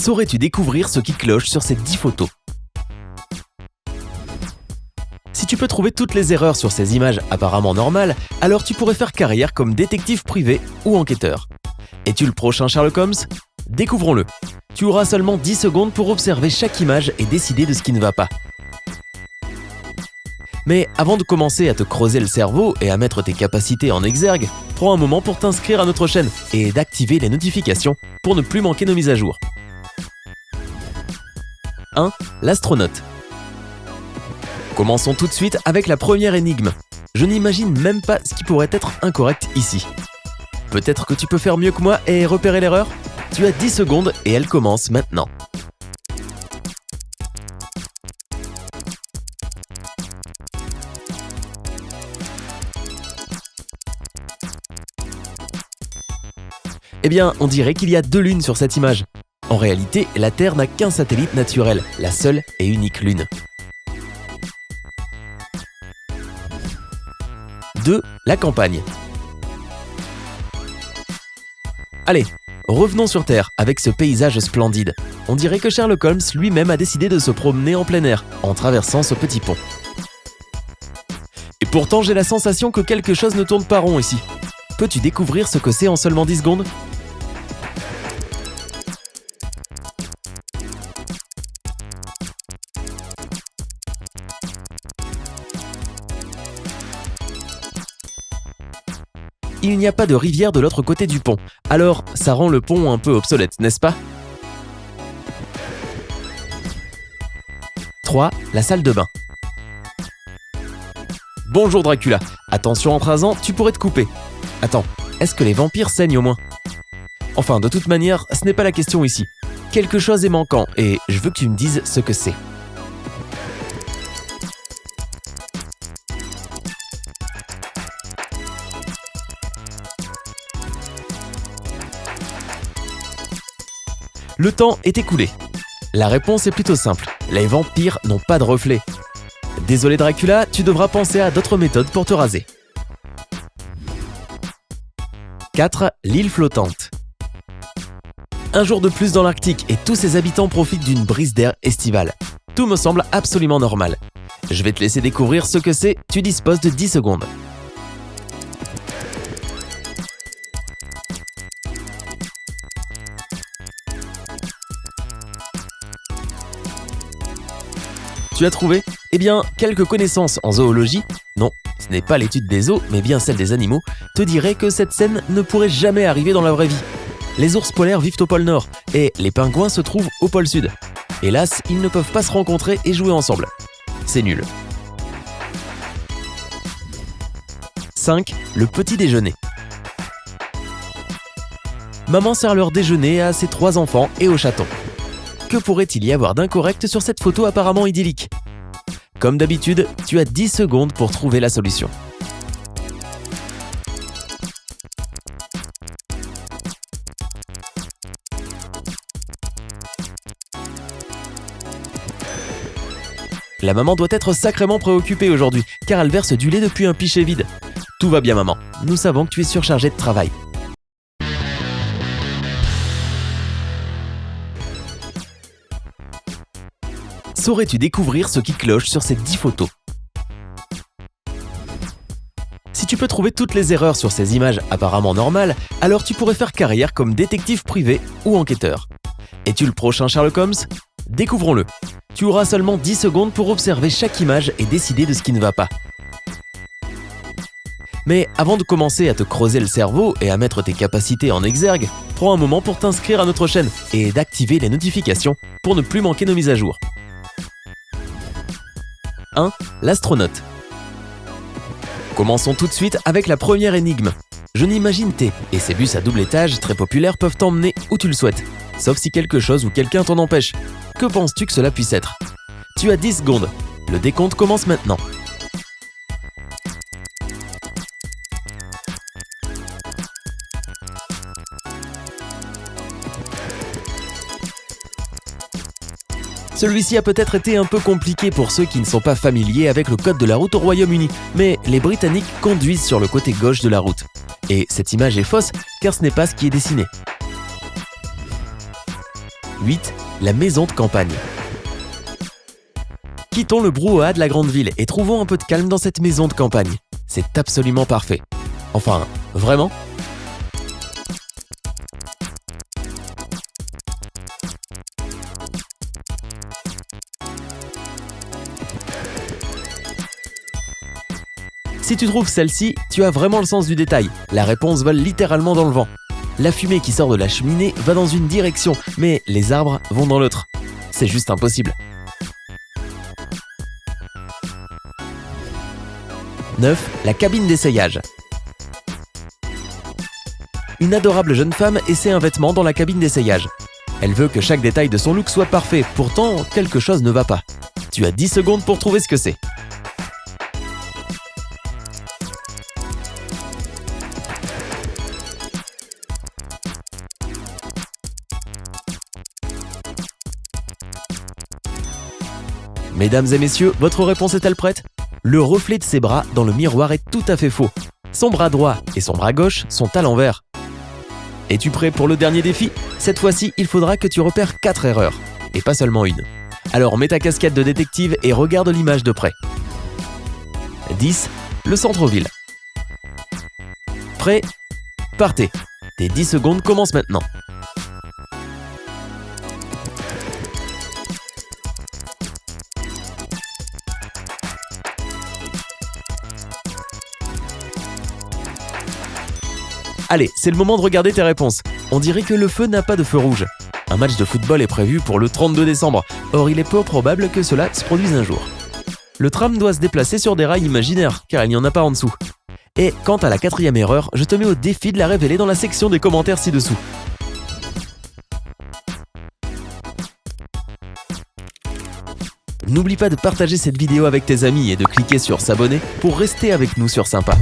Saurais-tu découvrir ce qui cloche sur ces 10 photos? Si tu peux trouver toutes les erreurs sur ces images apparemment normales, alors tu pourrais faire carrière comme détective privé ou enquêteur. Es-tu le prochain Sherlock Holmes? Découvrons-le. Tu auras seulement 10 secondes pour observer chaque image et décider de ce qui ne va pas. Mais avant de commencer à te creuser le cerveau et à mettre tes capacités en exergue, prends un moment pour t'inscrire à notre chaîne et d'activer les notifications pour ne plus manquer nos mises à jour. 1. L'astronaute. Commençons tout de suite avec la première énigme. Je n'imagine même pas ce qui pourrait être incorrect ici. Peut-être que tu peux faire mieux que moi et repérer l'erreur? Tu as 10 secondes et elle commence maintenant. Eh bien, on dirait qu'il y a 2 lunes sur cette image. En réalité, la Terre n'a qu'un satellite naturel, la seule et unique lune. 2. La campagne. Allez, revenons sur Terre avec ce paysage splendide. On dirait que Sherlock Holmes lui-même a décidé de se promener en plein air en traversant ce petit pont. Et pourtant, j'ai la sensation que quelque chose ne tourne pas rond ici. Peux-tu découvrir ce que c'est en seulement 10 secondes? Il n'y a pas de rivière de l'autre côté du pont, alors ça rend le pont un peu obsolète, n'est-ce pas? 3. La salle de bain. Bonjour Dracula, attention en rasant, tu pourrais te couper. Attends, est-ce que les vampires saignent au moins? Enfin, de toute manière, ce n'est pas la question ici. Quelque chose est manquant et je veux que tu me dises ce que c'est. Le temps est écoulé. La réponse est plutôt simple. Les vampires n'ont pas de reflet. Désolé Dracula, tu devras penser à d'autres méthodes pour te raser. 4. L'île flottante. Un jour de plus dans l'Arctique et tous ses habitants profitent d'une brise d'air estivale. Tout me semble absolument normal. Je vais te laisser découvrir ce que c'est, tu disposes de 10 secondes. Tu as trouvé? Eh bien, quelques connaissances en zoologie, non, ce n'est pas l'étude des zoos, mais bien celle des animaux, te diraient que cette scène ne pourrait jamais arriver dans la vraie vie. Les ours polaires vivent au pôle Nord, et les pingouins se trouvent au pôle Sud. Hélas, ils ne peuvent pas se rencontrer et jouer ensemble. C'est nul. 5. Le petit déjeuner. Maman sert leur déjeuner à ses 3 enfants et au chaton. Que pourrait-il y avoir d'incorrect sur cette photo apparemment idyllique? Comme d'habitude, tu as 10 secondes pour trouver la solution. La maman doit être sacrément préoccupée aujourd'hui, car elle verse du lait depuis un pichet vide. Tout va bien maman, nous savons que tu es surchargée de travail. Saurais-tu découvrir ce qui cloche sur ces 10 photos? Si tu peux trouver toutes les erreurs sur ces images apparemment normales, alors tu pourrais faire carrière comme détective privé ou enquêteur. Es-tu le prochain Sherlock Holmes? Découvrons-le. Tu auras seulement 10 secondes pour observer chaque image et décider de ce qui ne va pas. Mais avant de commencer à te creuser le cerveau et à mettre tes capacités en exergue, prends un moment pour t'inscrire à notre chaîne et d'activer les notifications pour ne plus manquer nos mises à jour. 1. L'astronaute. Commençons tout de suite avec la première énigme. Je n'imagine tes et ces bus à double étage très populaires peuvent t'emmener où tu le souhaites, sauf si quelque chose ou quelqu'un t'en empêche. Que penses-tu que cela puisse être? Tu as 10 secondes. Le décompte commence maintenant. Celui-ci a peut-être été un peu compliqué pour ceux qui ne sont pas familiers avec le code de la route au Royaume-Uni, mais les Britanniques conduisent sur le côté gauche de la route. Et cette image est fausse car ce n'est pas ce qui est dessiné. 8. La maison de campagne. Quittons le brouhaha de la grande ville et trouvons un peu de calme dans cette maison de campagne. C'est absolument parfait. Enfin, vraiment ? Si tu trouves celle-ci, tu as vraiment le sens du détail. La réponse vole littéralement dans le vent. La fumée qui sort de la cheminée va dans une direction, mais les arbres vont dans l'autre. C'est juste impossible. 9. La cabine d'essayage. Une adorable jeune femme essaie un vêtement dans la cabine d'essayage. Elle veut que chaque détail de son look soit parfait, pourtant quelque chose ne va pas. Tu as 10 secondes pour trouver ce que c'est. Mesdames et messieurs, votre réponse est-elle prête ? Le reflet de ses bras dans le miroir est tout à fait faux. Son bras droit et son bras gauche sont à l'envers. Es-tu prêt pour le dernier défi ? Cette fois-ci, il faudra que tu repères 4 erreurs, et pas seulement une. Alors mets ta casquette de détective et regarde l'image de près. 10. Le centre-ville. Prêt ? Partez. Tes 10 secondes commencent maintenant. Allez, c'est le moment de regarder tes réponses. On dirait que le feu n'a pas de feu rouge. Un match de football est prévu pour le 32 décembre. Or, il est peu probable que cela se produise un jour. Le tram doit se déplacer sur des rails imaginaires, car il n'y en a pas en dessous. Et quant à la 4e erreur, je te mets au défi de la révéler dans la section des commentaires ci-dessous. N'oublie pas de partager cette vidéo avec tes amis et de cliquer sur s'abonner pour rester avec nous sur Sympa.